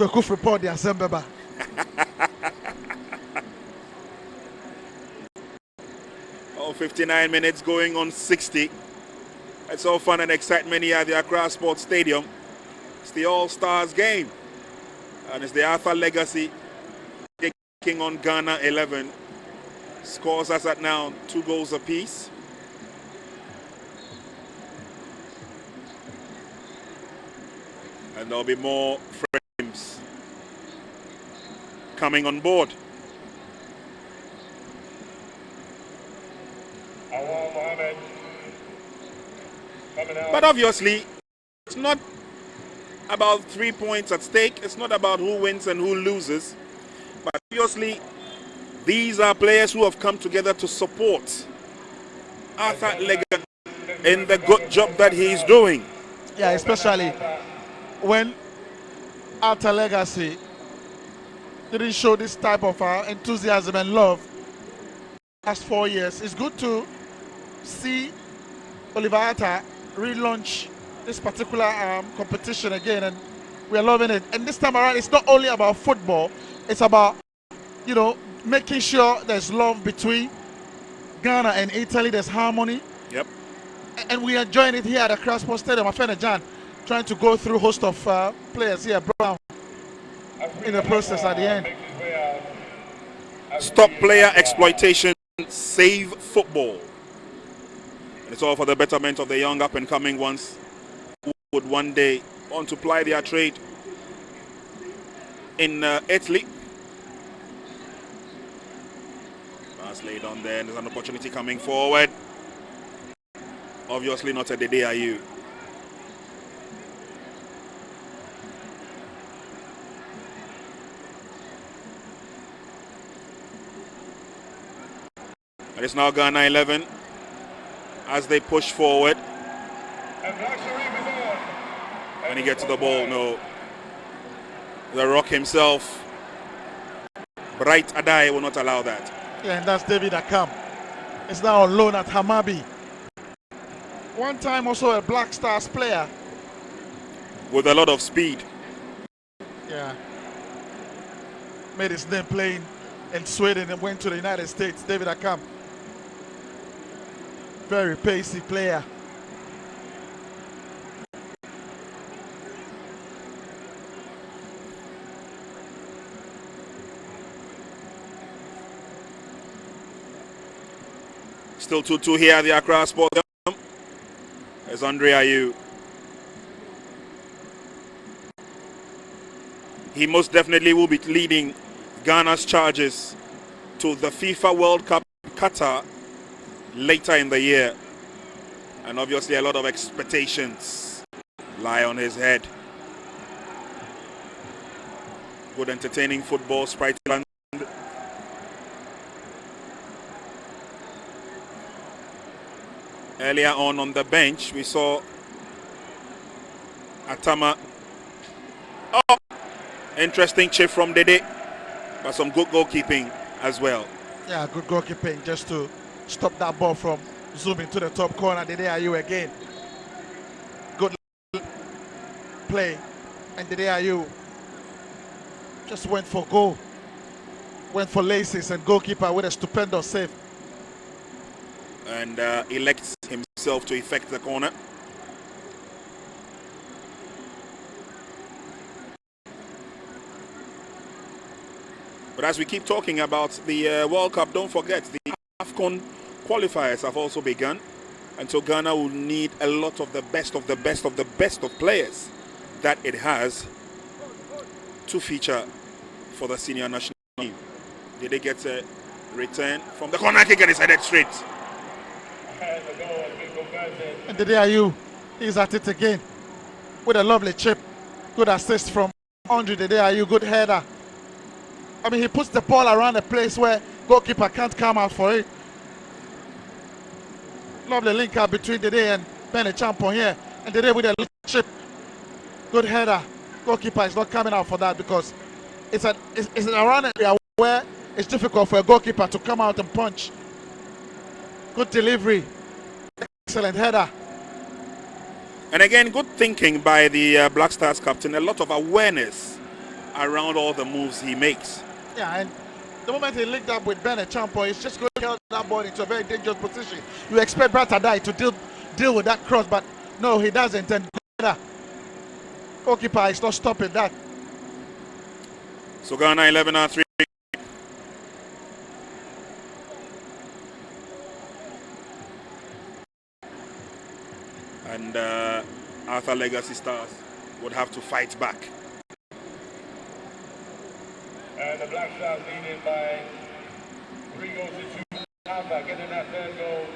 Kwekuf report the assembly. 59 minutes going on 60. It's all fun and excitement here at the Accra Sports Stadium. It's the All-Stars game. And it's the Arthur Legacy taking on Ghana 11. Scores us at now 2 goals apiece. And there'll be more frames coming on board. But obviously, it's not about 3 points at stake. It's not about who wins and who loses. But obviously, these are players who have come together to support Arthur Legacy in the good job that he's doing. Yeah, especially when Arthur Legacy didn't show this type of enthusiasm and love last 4 years. It's good to see Oliver Arthur relaunch this particular competition again, and we're loving it. And this time around, it's not only about football, it's about, you know, making sure there's love between Ghana and Italy, there's harmony. Yep. And we are enjoying it here at the Accra Sports Stadium. My friend John trying to go through a host of players here, Brown, in the process at the end. Stop player exploitation, save football. It's all for the betterment of the young up-and-coming ones who would one day want to ply their trade in Italy. Pass laid on there, and there's an opportunity coming forward. Obviously not a Dade Ayew. And it's now Ghana 11 as they push forward. When he gets to the ball, no. The Rock himself, Bright Adai, will not allow that. Yeah, and that's David Akam. It's now on loan at Hamabi. One time also a Black Stars player. With a lot of speed. Yeah. Made his name playing in Sweden and went to the United States. David Akam. Very pacey player. Still 2-2 here at the Accra Sports Stadium. There's Dade Ayew. He most definitely will be leading Ghana's charges to the FIFA World Cup Qatar later in the year. And obviously a lot of expectations lie on his head. Good entertaining football, sprite land. Earlier on the bench, we saw Atama. Oh, interesting chip from Dede, but some good goalkeeping as well. Yeah, good goalkeeping just to stop that ball from zooming to the top corner. Dade Ayew again. Good play, and Dade Ayew just went for goal. Went for laces, and goalkeeper with a stupendous save. And elects himself to effect the corner. But as we keep talking about the World Cup, don't forget the AFCON qualifiers have also begun. And so Ghana will need a lot of the best of the best of the best of players that it has to feature for the senior national team. Did they get a return from the corner kick and it's headed straight? And Dade Ayew, he's at it again with a lovely chip. Good assist from Andre Dade Ayew, good header. I mean, he puts the ball around a place where goalkeeper can't come out for it. Lovely link up between Dade and Benny Champon here. And Dade with a little chip. Good header. Goalkeeper is not coming out for that because it's around an area where it's difficult for a goalkeeper to come out and punch. Good delivery. Excellent header. And again, good thinking by the Black Stars captain. A lot of awareness around all the moves he makes. Yeah, and the moment he linked up with Bennett Champo, he's just going to get that ball into a very dangerous position. You expect Dade Ayew to deal with that cross, but no, he doesn't. And goalkeeper is not stopping that. So Ghana 11-3. And Arthur Legacy Stars would have to fight back. And the Black Stars leading by 3 goals to 2. Arthur getting that third goal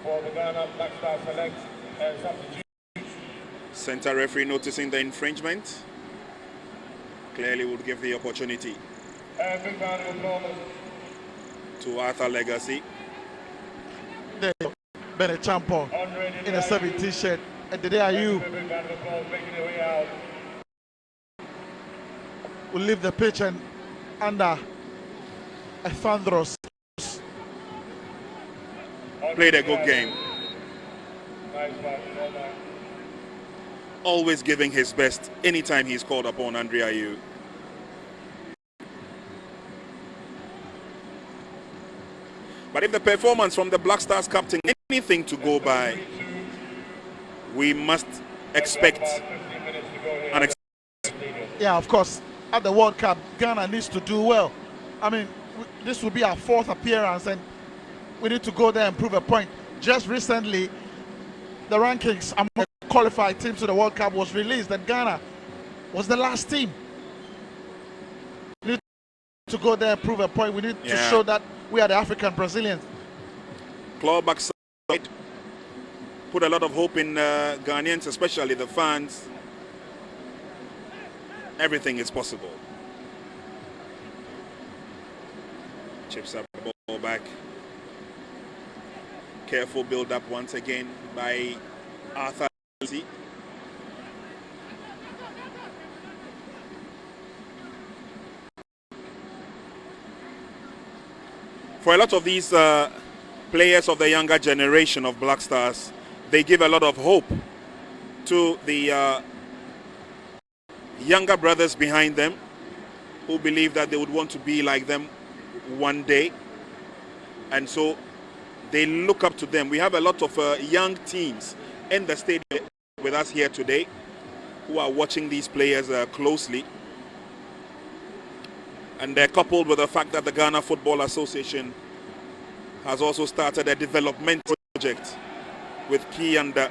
for the Ghana Black Stars select and substitute. Center referee noticing the infringement. Clearly would give the opportunity And big round of applause to Arthur Legacy. There you go. Bennett Champo in a 17 shirt. And Dade Ayew big round of applause making their way out. will leave the pitch and under a thunderous. Played a good game. Nice one, well done. Always giving his best anytime he's called upon, Dade Ayew. But if the performance from the Black Stars captain is anything to go by, we must expect an Yeah, of course, at the World Cup, Ghana needs to do well. I mean, this will be our 4th appearance, and we need to go there and prove a point. Just recently, the rankings among the qualified teams to the World Cup was released, and Ghana was the last team. We need to go there and prove a point. We need to show that we are the African Brazilians. clawback side. Put a lot of hope in Ghanaians, especially the fans. Everything is possible. Chips up the ball back. Careful build up once again by Arthur. For a lot of these players of the younger generation of Black Stars, they give a lot of hope to the younger brothers behind them who believe that they would want to be like them one day. And so they look up to them. We have a lot of young teams in the stadium with us here today who are watching these players closely. And they're coupled with the fact that the Ghana Football Association has also started a development project with key under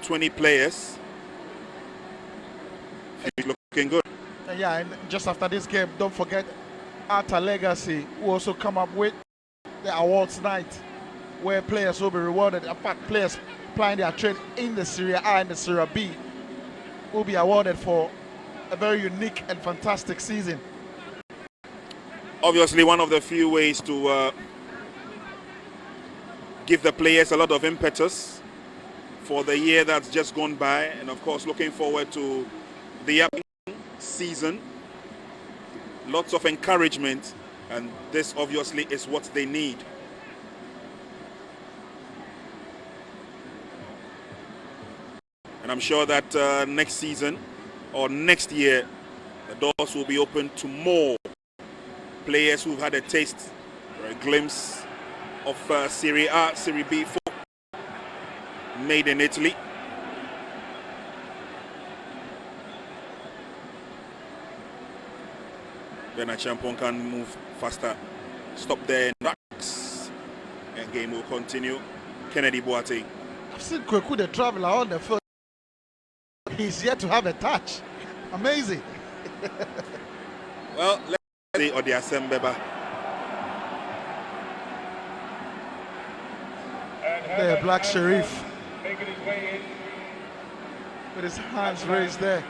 20 players. It's looking good. Yeah, and just after this game, don't forget Arthur Legacy will also come up with the awards night where players will be rewarded. In fact, players playing their trade in the Serie A and the Serie B will be awarded for a very unique and fantastic season. Obviously, one of the few ways to give the players a lot of impetus for the year that's just gone by, and of course looking forward to the upcoming season. Lots of encouragement, and this obviously is what they need. And I'm sure that next season or next year the doors will be open to more players who've had a taste or a glimpse of Serie A, Serie B football made in Italy. Then a champion can move faster. Stop there in racks. And game will continue. Kennedy Boateng. I've seen Kweku the traveler on the field. He's yet to have a touch. Amazing. Well, let's see Odi Asembeba. There, Black Sherrif with his hands raised there.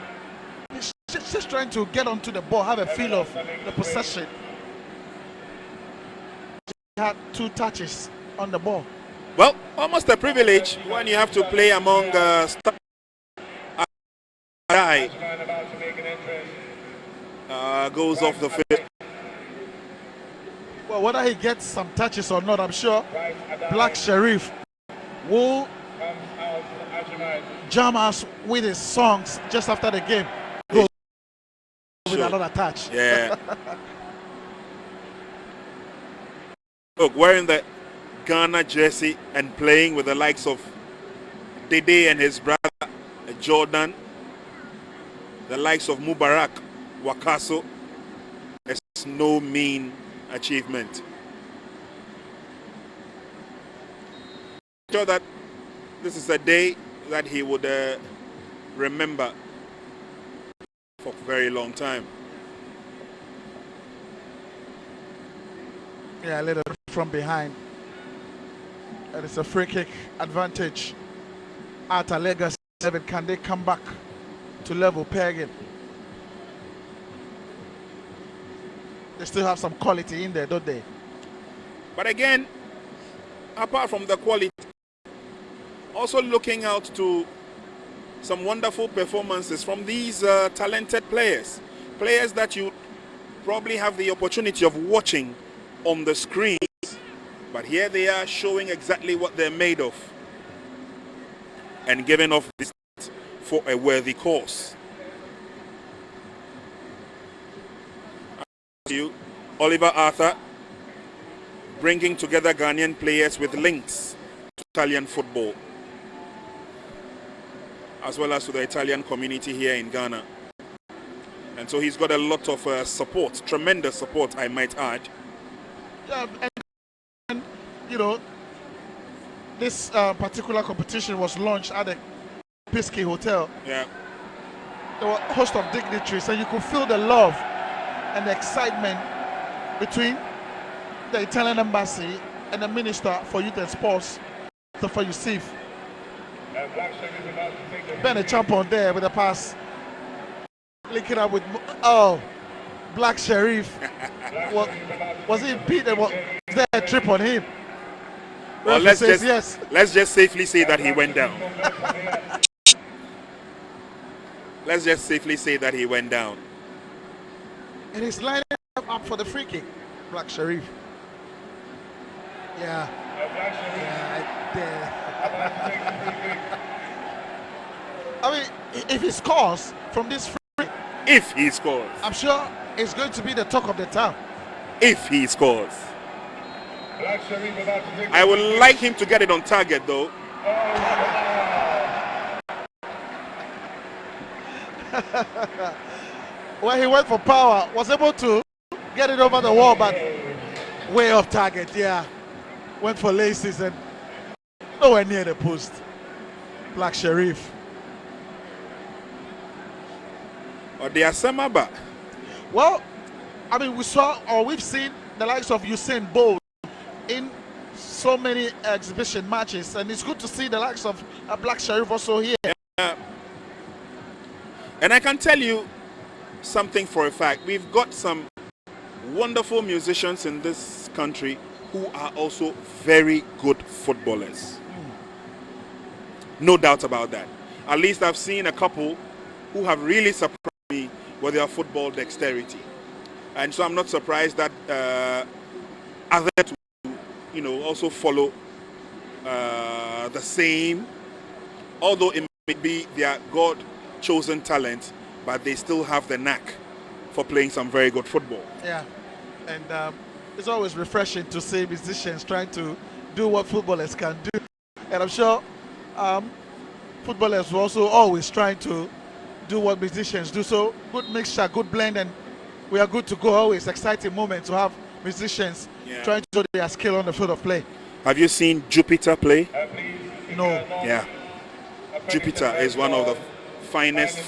He's just trying to get onto the ball, have a feel of the possession. He had 2 touches on the ball. Well, almost a privilege when you have to play among stars. Goes off the field. Well, whether he gets some touches or not, I'm sure Black Sherrif will jam us with his songs just after the game. another touch. Yeah. Look, wearing the Ghana jersey and playing with the likes of Dade and his brother Jordan, the likes of Mubarak Wakaso, is no mean achievement. I'm sure that this is a day that he would remember for a very long time. Yeah, a little from behind. And it's a free kick advantage. At a legacy 7, can they come back to level pegging? They still have some quality in there, don't they? But again, apart from the quality, also looking out to some wonderful performances from these talented players. Players that you probably have the opportunity of watching on the screen, but here they are showing exactly what they're made of and giving off this for a worthy cause. Oliver Arthur bringing together Ghanaian players with links to Italian football, as well as to the Italian community here in Ghana. And so he's got a lot of support, tremendous support, I might add. Yeah, and you know, this particular competition was launched at the Pisky Hotel. Yeah. There were a host of dignitaries, and you could feel the love and the excitement between the Italian embassy and the Minister for Youth and Sports, for Yusuf. Benny Champon there with a pass, linking up with Black Sherrif. Was he beat? Was there a trip on him? Well, let's just safely say that he went down. Let's just safely say that he went down. And he's lining up for the free kick, Black Sherrif. Yeah. I mean, if he scores from this free, if he scores, I'm sure it's going to be the talk of the town. If he scores, I would like him to get it on target, though. Well, he went for power, was able to get it over the wall, but way off target. Yeah, went for laces and nowhere near the post. Black Sherrif. Or the Asamaba. Well, I mean, we've seen the likes of Usain Bolt in so many exhibition matches, and it's good to see the likes of Black Sherrif also here. Yeah. And I can tell you something for a fact. We've got some wonderful musicians in this country who are also very good footballers. No doubt about that. At least I've seen a couple who have really surprised me with their football dexterity. And so I'm not surprised that others, also follow the same, although it may be their God-chosen talent, but they still have the knack for playing some very good football. Yeah, and it's always refreshing to see musicians trying to do what footballers can do. And I'm sure footballers were also always trying to do what musicians do. So good mixture, good blend, and we are good to go. Always exciting moment to have musicians trying to show their skill on the field of play. Have you seen Jupiter play? No. Yeah. Jupiter is one of the finest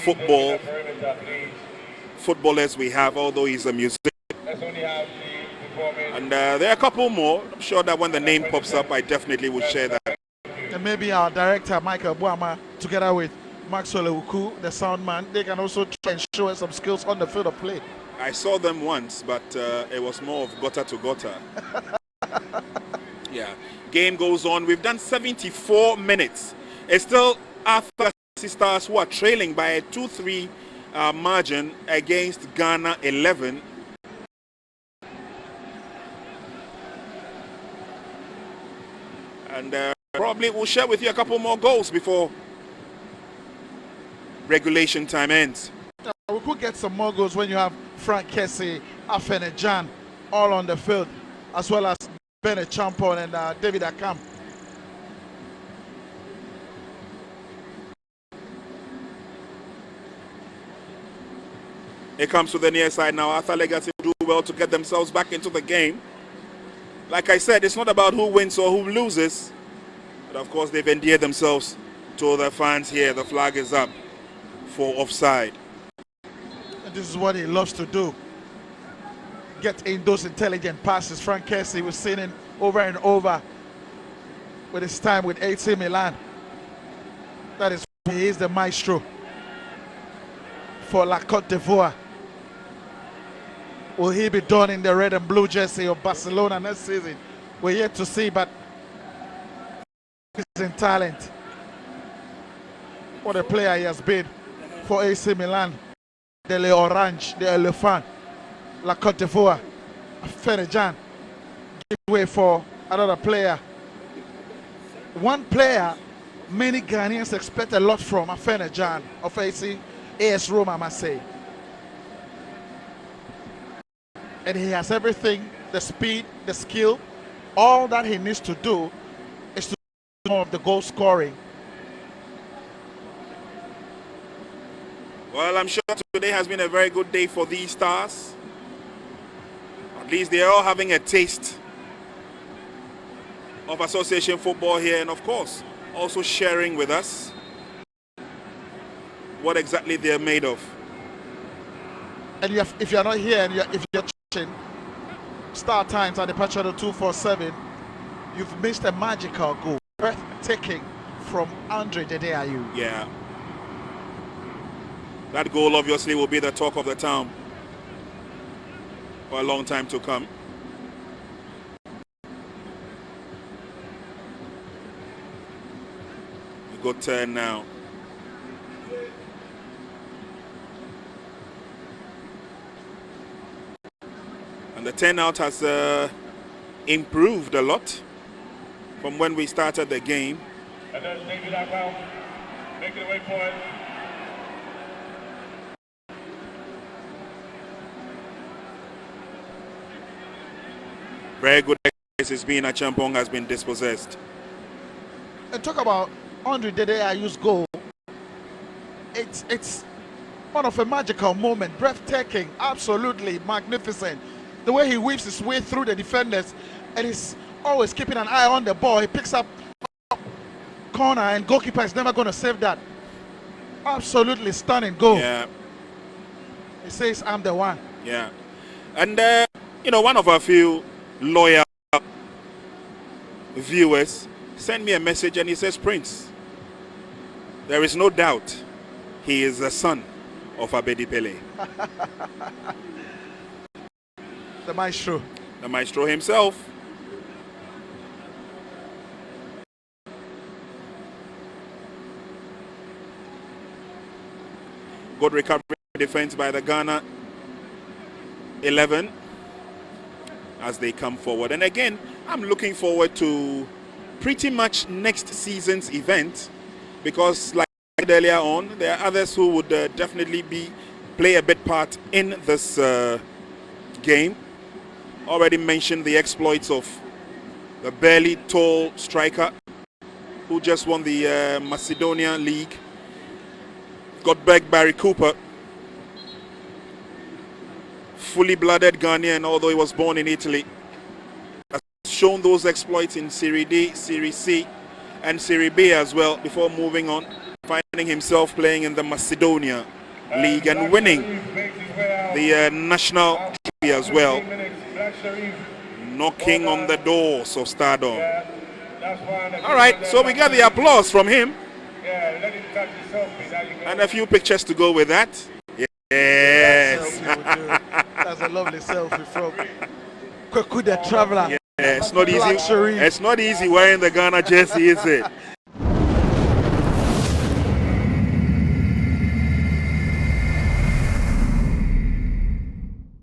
footballers we have, although he's a musician. And there are a couple more. I'm sure that when the name pops up, I definitely will share that. And maybe our director, Michael Buama, together with Maxwell Ewuku, the sound man, they can also try and show us some skills on the field of play. I saw them once, but it was more of gutter to gutter. Yeah. Game goes on. We've done 74 minutes. It's still Arthur Stars who are trailing by a 2-3 margin against Ghana 11. And probably we'll share with you a couple more goals before regulation time ends. We could get some more goals when you have Frank Kessie, Afene Jan, all on the field, as well as Bennett Champon and David Akam. It comes to the near side now. Arthur Legacy do well to get themselves back into the game. Like I said, it's not about who wins or who loses. But of course, they've endeared themselves to the fans here. The flag is up for offside. And this is what he loves to do. Get in those intelligent passes. Frank Kessie was seeing it over and over with his time with AC Milan. That is, he is the maestro for La Côte d'Ivoire. Will he be done in the red and blue jersey of Barcelona next season? We're yet to see, but he's in talent. What a player he has been for AC Milan. The Le Orange, the Elephant, La Côte d'Ivoire, Fenejan. Give way for another player. One player many Ghanaians expect a lot from, Fenejan of AS Roma Marseille. And he has everything, the speed, the skill. All that he needs to do is to do more of the goal scoring. Well, I'm sure today has been a very good day for these stars. At least they are all having a taste of association football here, and of course, also sharing with us what exactly they're made of. And if you're not here and if you're watching Star Times at the Departure 247, you've missed a magical goal, breathtaking from Dade Ayew. Yeah. That goal obviously will be the talk of the town for a long time to come. A good turn now. And the turnout has improved a lot from when we started the game. And then David Ayew making the way for it. Very good exercise being a Champong has been dispossessed. And talk about Dade Ayew's goal. It's one of a magical moment, breathtaking, absolutely magnificent. The way he weaves his way through the defenders, and he's always keeping an eye on the ball. He picks up corner, and goalkeeper is never going to save that. Absolutely stunning goal. Yeah. He says, "I'm the one." Yeah. And you know, one of our few loyal viewers sent me a message and he says, "Prince, there is no doubt he is the son of Abedi Pele." The maestro. The maestro himself. Good recovery defense by the Ghana 11 as they come forward. And again, I'm looking forward to pretty much next season's event, because like I said earlier on, there are others who would definitely play a big part in this game. Already mentioned the exploits of the barely tall striker who just won the Macedonia League. Godberg Barry Cooper, fully blooded Ghanaian, although he was born in Italy, has shown those exploits in Serie D, Serie C, and Serie B as well, before moving on, finding himself playing in the Macedonia League and winning the national trophy as well, knocking on the doors of stardom. All right, so we got the applause from him. And a few pictures to go with that. Yes. That's a lovely selfie from Kwaku the Traveler. Yeah, it's not easy. It's not easy wearing the Ghana jersey, is it?